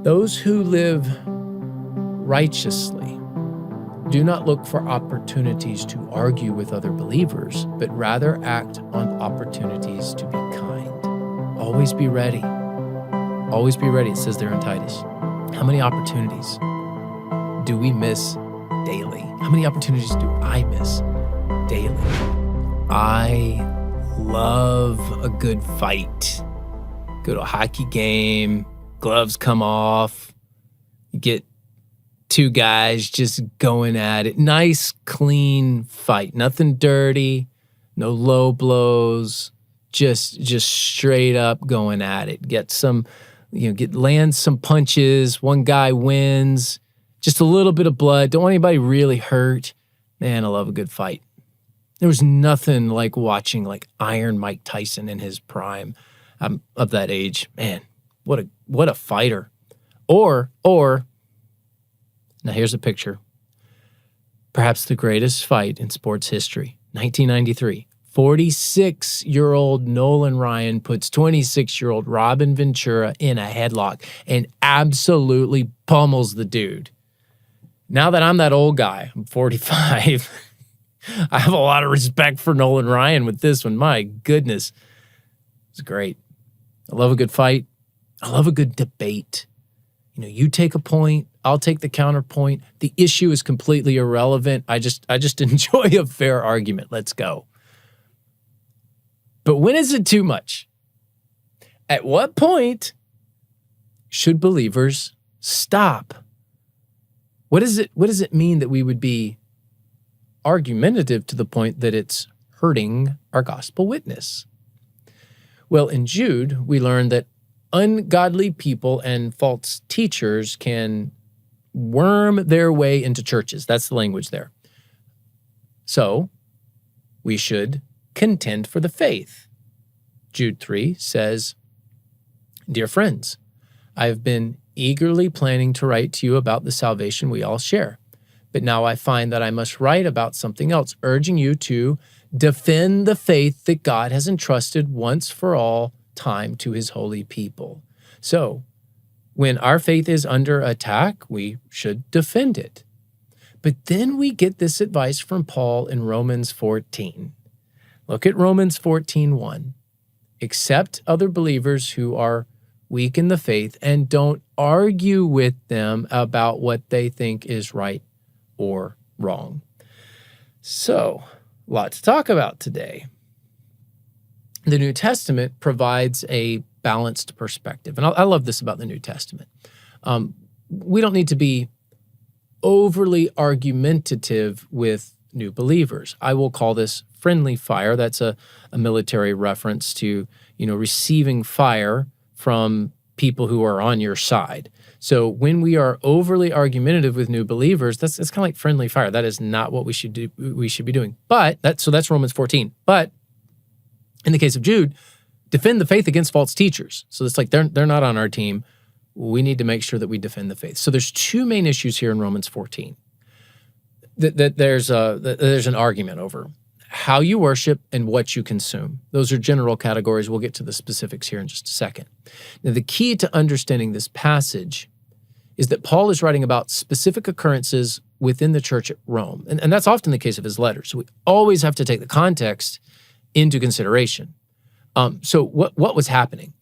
Those who live righteously do not look for opportunities to argue with other believers, but rather act on opportunities to be kind. Always be ready. Always be ready, it says there in Titus. How many opportunities do we miss daily? How many opportunities do I miss daily? I love a good fight. Go to a hockey game, gloves come off, you get two guys just going at it. Nice, clean fight. Nothing dirty, no low blows, just straight up going at it. Land some punches, one guy wins, just a little bit of blood. Don't want anybody really hurt. Man, I love a good fight. There was nothing like watching like Iron Mike Tyson in his prime. I'm of that age. Man, what a fighter. Or now here's a picture. Perhaps the greatest fight in sports history. 1993. 46-year-old Nolan Ryan puts 26-year-old Robin Ventura in a headlock and absolutely pummels the dude. Now that I'm that old guy, I'm 45, I have a lot of respect for Nolan Ryan with this one. My goodness. It's great. I love a good fight. I love a good debate. You take a point, I'll take the counterpoint. The issue is completely irrelevant. I just enjoy a fair argument. Let's go. But when is it too much? At what point should believers stop? What does it mean that we would be argumentative to the point that it's hurting our gospel witness? Well, in Jude, we learn that ungodly people and false teachers can worm their way into churches. That's the language there. So we should contend for the faith. Jude 3 says, "Dear friends, I have been eagerly planning to write to you about the salvation we all share. But now I find that I must write about something else, urging you to defend the faith that God has entrusted once for all time to his holy people." So, when our faith is under attack, we should defend it. But then we get this advice from Paul in Romans 14. Look at Romans 14:1. Accept other believers who are weak in the faith and don't argue with them about what they think is right or wrong. So, a lot to talk about today. The New Testament provides a balanced perspective. And I love this about the New Testament. We don't need to be overly argumentative with new believers. I will call this friendly fire. That's a military reference to, receiving fire from people who are on your side. So when we are overly argumentative with new believers, that's kind of like friendly fire. That is not what we should do. We should be doing. That's Romans 14. But in the case of Jude, defend the faith against false teachers. So it's like they're not on our team. We need to make sure that we defend the faith. So there's two main issues here in Romans 14. That there's an argument over how you worship and what you consume. Those are general categories. We'll get to the specifics here in just a second. Now, the key to understanding this passage is that Paul is writing about specific occurrences within the church at Rome. And that's often the case of his letters. So we always have to take the context into consideration. So what was happening?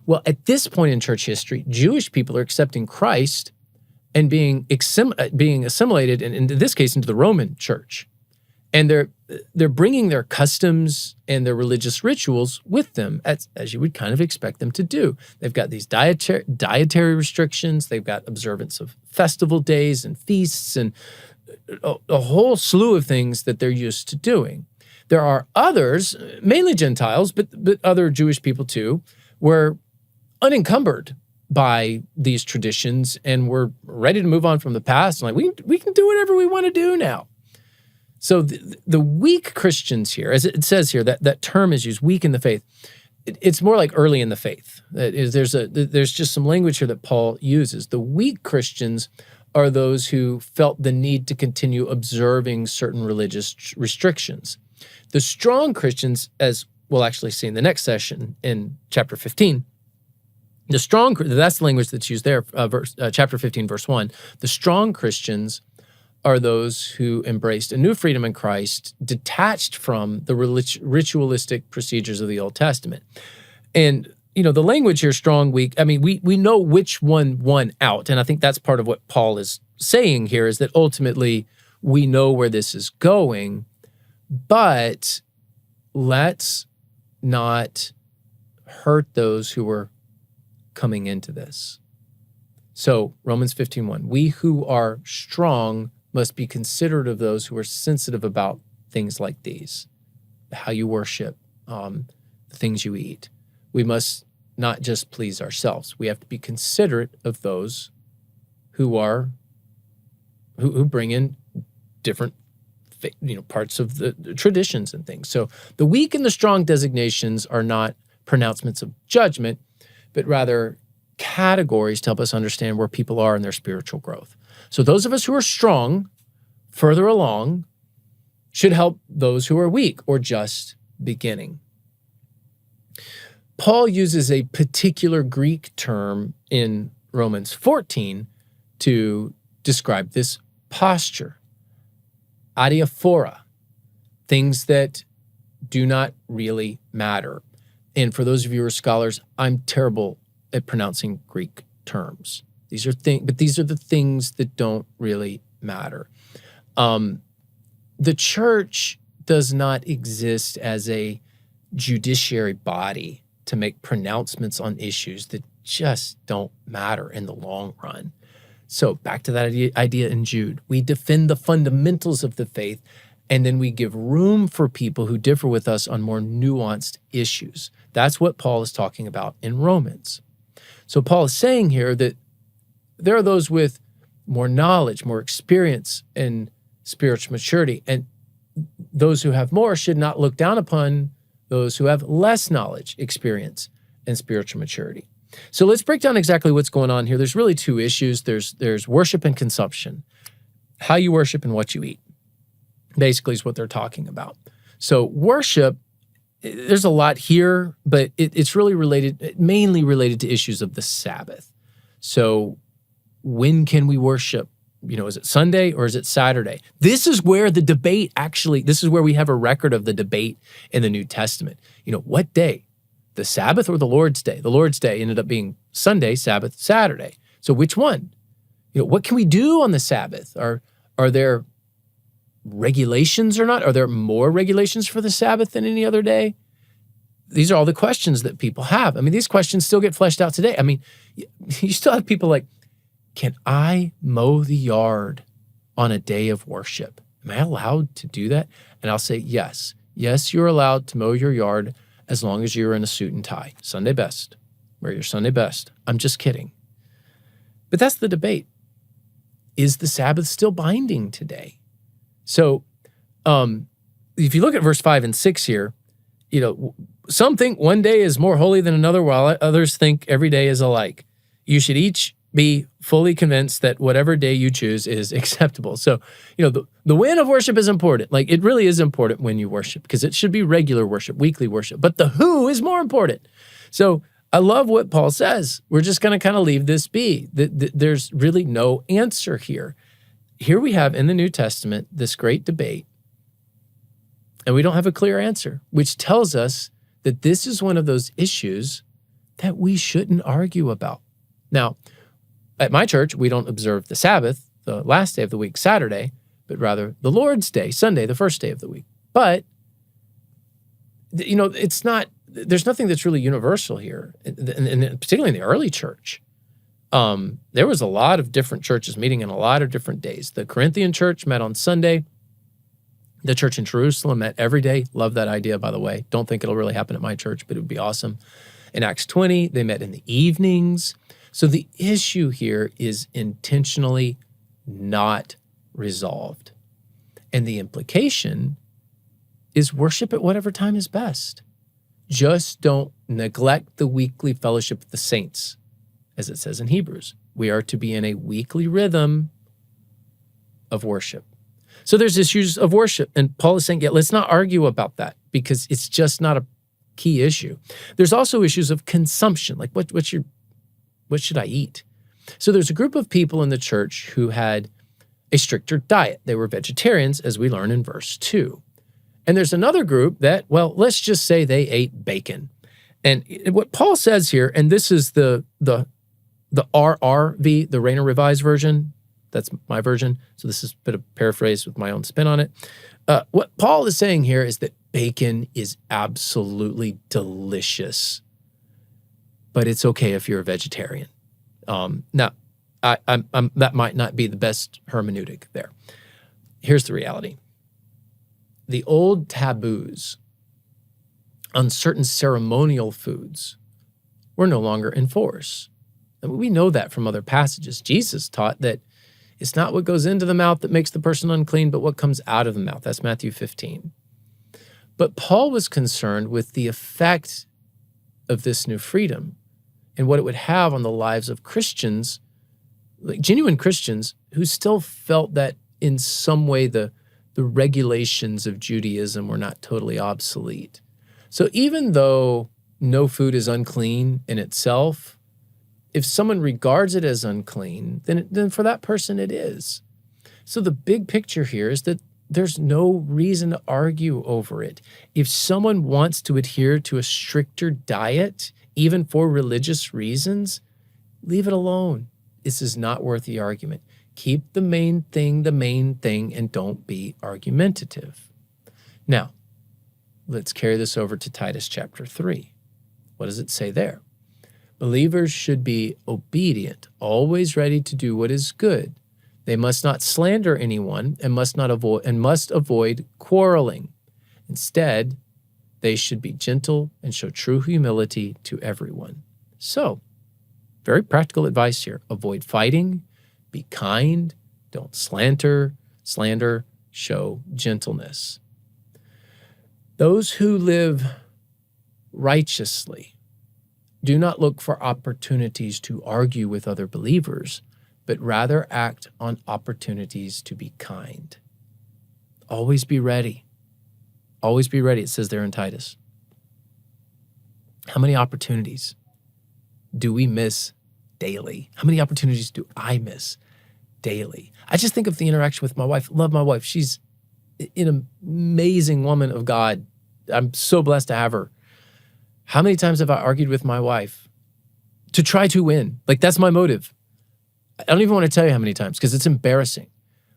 Well, at this point in church history, Jewish people are accepting Christ and being assimilated, and in this case, into the Roman church. And they're bringing their customs and their religious rituals with them, as you would kind of expect them to do. They've got these dietary restrictions. They've got observance of festival days and feasts and a whole slew of things that they're used to doing. There are others, mainly Gentiles, but other Jewish people too, were unencumbered by these traditions and we're ready to move on from the past. And like, we can do whatever we want to do now. So the weak Christians here, as it says here, that term is used, weak in the faith. It's more like early in the faith. There's just some language here that Paul uses. The weak Christians are those who felt the need to continue observing certain religious restrictions. The strong Christians, as we'll actually see in the next session in chapter 15, The strong, that's the language that's used there, chapter 15, verse 1. The strong Christians are those who embraced a new freedom in Christ, detached from the ritualistic procedures of the Old Testament. And, the language here, strong, weak, I mean, we know which one won out. And I think that's part of what Paul is saying here, is that ultimately we know where this is going, but let's not hurt those who are coming into this. So Romans 15:1, we who are strong must be considerate of those who are sensitive about things like these, how you worship, the things you eat. We must not just please ourselves. We have to be considerate of those who bring in different parts of the traditions and things. So the weak and the strong designations are not pronouncements of judgment, but rather categories to help us understand where people are in their spiritual growth. So those of us who are strong, further along, should help those who are weak or just beginning. Paul uses a particular Greek term in Romans 14 to describe this posture. Adiaphora, things that do not really matter. And for those of you who are scholars, I'm terrible at pronouncing Greek terms. These are the things that don't really matter. The church does not exist as a judiciary body to make pronouncements on issues that just don't matter in the long run. So back to that idea in Jude, we defend the fundamentals of the faith, and then we give room for people who differ with us on more nuanced issues. That's what Paul is talking about in Romans. So Paul is saying here that there are those with more knowledge, more experience in spiritual maturity, and those who have more should not look down upon those who have less knowledge, experience, and spiritual maturity. So let's break down exactly what's going on here. There's really two issues. There's worship and consumption, how you worship and what you eat, basically is what they're talking about. So worship, there's a lot here, but it's really mainly related to issues of the Sabbath. So when can we worship? Is it Sunday or is it Saturday? This is where the debate this is where we have a record of the debate in the New Testament. What day? The Sabbath or the Lord's Day? The Lord's Day ended up being Sunday, Sabbath, Saturday. So which one? What can we do on the Sabbath? Are there regulations or not? Are there more regulations for the Sabbath than any other day? These are all the questions that people have. I mean, these questions still get fleshed out today. I mean, you still have people like, can I mow the yard on a day of worship? Am I allowed to do that? And I'll say, yes. Yes, you're allowed to mow your yard as long as you're in a suit and tie. Sunday best. Wear your Sunday best. I'm just kidding. But that's the debate. Is the Sabbath still binding today? So if you look at verse 5 and 6 here, some think one day is more holy than another, while others think every day is alike. You should each be fully convinced that whatever day you choose is acceptable. So, the when of worship is important. Like, it really is important when you worship, because it should be regular worship, weekly worship. But the who is more important. So I love what Paul says. We're just going to kind of leave this be. There's really no answer here. Here we have in the New Testament this great debate, and we don't have a clear answer, which tells us that this is one of those issues that we shouldn't argue about. Now, at my church, we don't observe the Sabbath, the last day of the week, Saturday, but rather the Lord's Day, Sunday, the first day of the week. But, it's not, there's nothing that's really universal here, and particularly in the early church. There was a lot of different churches meeting in a lot of different days. The Corinthian church met on Sunday. The church in Jerusalem met every day. Love that idea, by the way. Don't think it'll really happen at my church, but it would be awesome. In Acts 20, they met in the evenings. So the issue here is intentionally not resolved. And the implication is worship at whatever time is best. Just don't neglect the weekly fellowship of the saints, as it says in Hebrews. We are to be in a weekly rhythm of worship. So there's issues of worship, and Paul is saying, let's not argue about that, because it's just not a key issue. There's also issues of consumption, like what's your What should I eat? So there's a group of people in the church who had a stricter diet. They were vegetarians, as we learn in verse 2. And there's another group that, well, let's just say they ate bacon. And what Paul says here, and this is the RRV, the Rainer Revised Version. That's my version. So this is a bit of paraphrase with my own spin on it. What Paul is saying here is that bacon is absolutely delicious, but it's okay if you're a vegetarian. Now, that might not be the best hermeneutic there. Here's the reality. The old taboos on certain ceremonial foods were no longer in force. And we know that from other passages. Jesus taught that it's not what goes into the mouth that makes the person unclean, but what comes out of the mouth. That's Matthew 15. But Paul was concerned with the effect of this new freedom and what it would have on the lives of Christians, like genuine Christians, who still felt that in some way the regulations of Judaism were not totally obsolete. So even though no food is unclean in itself, if someone regards it as unclean, then for that person it is. So the big picture here is that there's no reason to argue over it. If someone wants to adhere to a stricter diet, even for religious reasons, leave it alone. This is not worth the argument. Keep the main thing, and don't be argumentative. Now, let's carry this over to Titus chapter 3. What does it say there? Believers should be obedient, always ready to do what is good. They must not slander anyone and must avoid quarreling. Instead, they should be gentle and show true humility to everyone. So, very practical advice here. Avoid fighting, be kind, don't slander, show gentleness. Those who live righteously do not look for opportunities to argue with other believers, but rather act on opportunities to be kind. Always be ready. Always be ready, it says there in Titus. How many opportunities do we miss daily? How many opportunities do I miss daily? I just think of the interaction with my wife. Love my wife. She's an amazing woman of God. I'm so blessed to have her. How many times have I argued with my wife to try to win? Like, that's my motive. I don't even want to tell you how many times because it's embarrassing.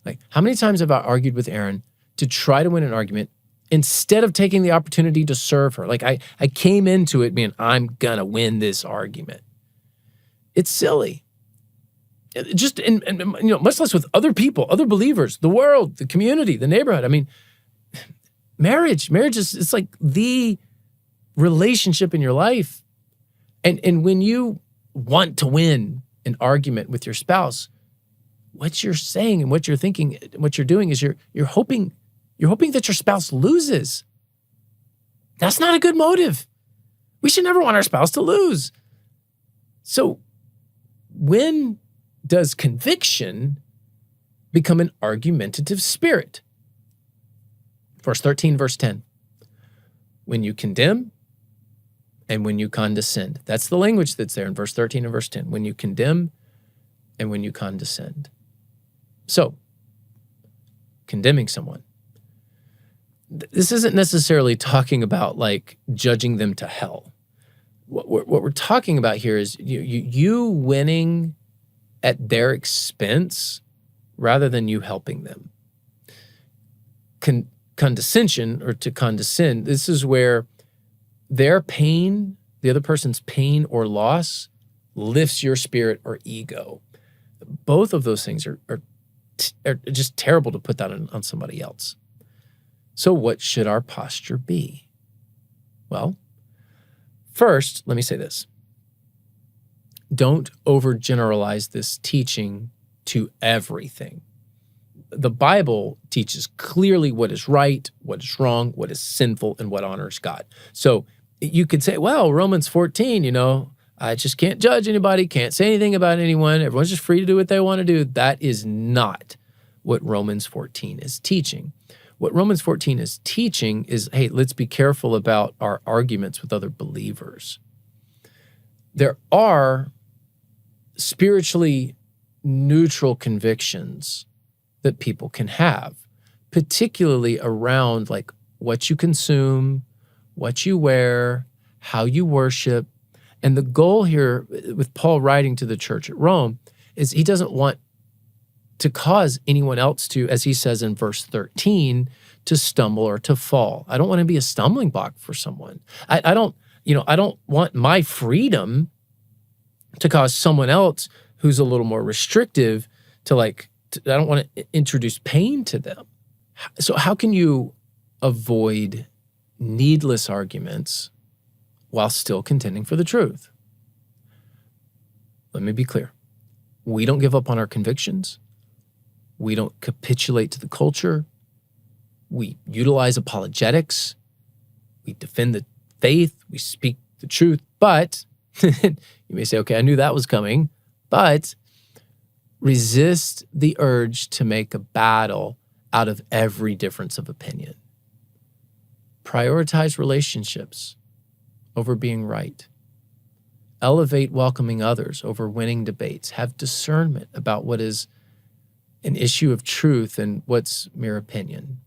Like, how many times have I argued with Erin to try to win an argument instead of taking the opportunity to serve her? Like, I came into it being, I'm going to win this argument. It's silly. Just, much less with other people, other believers, the world, the community, the neighborhood. I mean, marriage is, it's like the relationship in your life. And when you want to win an argument with your spouse, what you're saying and what you're thinking, what you're doing is you're hoping that your spouse loses. That's not a good motive. We should never want our spouse to lose. So when does conviction become an argumentative spirit? Verse 13, verse 10. When you condemn and when you condescend. That's the language that's there in verse 13 and verse 10. When you condemn and when you condescend. So, condemning someone. This isn't necessarily talking about like judging them to hell. What we're talking about here is you winning at their expense rather than you helping them. Condescension, or to condescend, this is where their pain, the other person's pain or loss, lifts your spirit or ego. Both of those things are just terrible to put that on somebody else. So what should our posture be? Well, first, let me say this. Don't overgeneralize this teaching to everything. The Bible teaches clearly what is right, what is wrong, what is sinful, and what honors God. So you could say, well, Romans 14, I just can't judge anybody, can't say anything about anyone. Everyone's just free to do what they want to do. That is not what Romans 14 is teaching. What Romans 14 is teaching is, hey, let's be careful about our arguments with other believers. There are spiritually neutral convictions that people can have, particularly around like what you consume, what you wear, how you worship. And the goal here with Paul writing to the church at Rome is he doesn't want to cause anyone else to, as he says in verse 13, to stumble or to fall. I don't want to be a stumbling block for someone. I don't want my freedom to cause someone else who's a little more restrictive to I don't want to introduce pain to them. So how can you avoid needless arguments while still contending for the truth? Let me be clear. We don't give up on our convictions. We don't capitulate to the culture. We utilize apologetics. We defend the faith. We speak the truth. But you may say, okay, I knew that was coming, but resist the urge to make a battle out of every difference of opinion. Prioritize relationships over being right. Elevate welcoming others over winning debates. Have discernment about what is an issue of truth and what's mere opinion.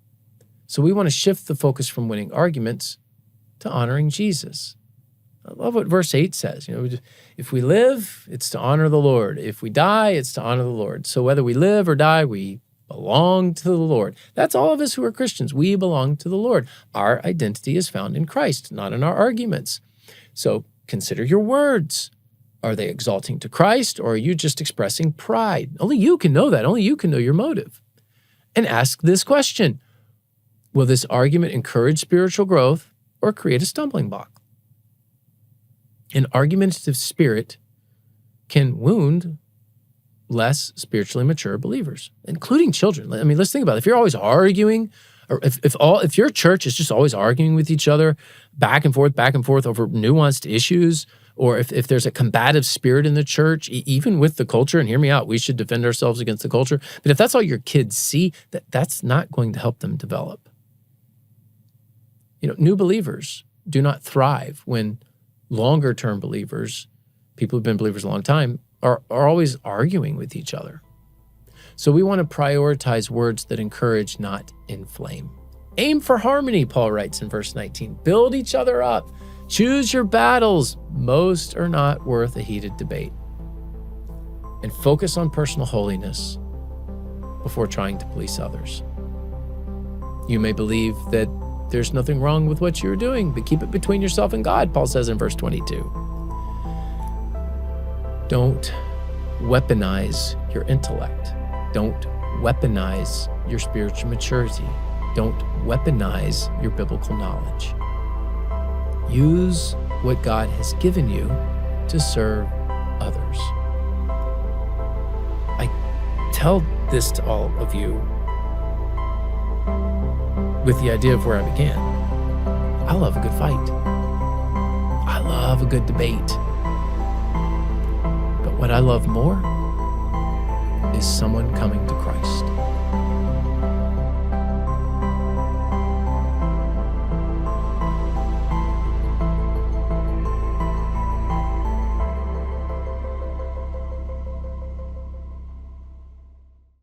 So we want to shift the focus from winning arguments to honoring Jesus. I love what verse 8 says. If we live, it's to honor the Lord. If we die, it's to honor the Lord. So whether we live or die, we belong to the Lord. That's all of us who are Christians. We belong to the Lord. Our identity is found in Christ, not in our arguments. So consider your words. Are they exalting to Christ, or are you just expressing pride? Only you can know that. Only you can know your motive. And ask this question: will this argument encourage spiritual growth or create a stumbling block? An argumentative spirit can wound less spiritually mature believers, including children. I mean, let's think about it. If you're always arguing, or if your church is just always arguing with each other back and forth over nuanced issues, or if there's a combative spirit in the church, even with the culture, and hear me out, we should defend ourselves against the culture. But if that's all your kids see, that's not going to help them develop. New believers do not thrive when longer-term believers, people who've been believers a long time, are always arguing with each other. So we want to prioritize words that encourage, not inflame. Aim for harmony, Paul writes in verse 19. Build each other up. Choose your battles. Most are not worth a heated debate. And focus on personal holiness before trying to police others. You may believe that there's nothing wrong with what you're doing, but keep it between yourself and God, Paul says in verse 22. Don't weaponize your intellect. Don't weaponize your spiritual maturity. Don't weaponize your biblical knowledge. Use what God has given you to serve others. I tell this to all of you with the idea of where I began. I love a good fight. I love a good debate. But what I love more is someone coming to Christ.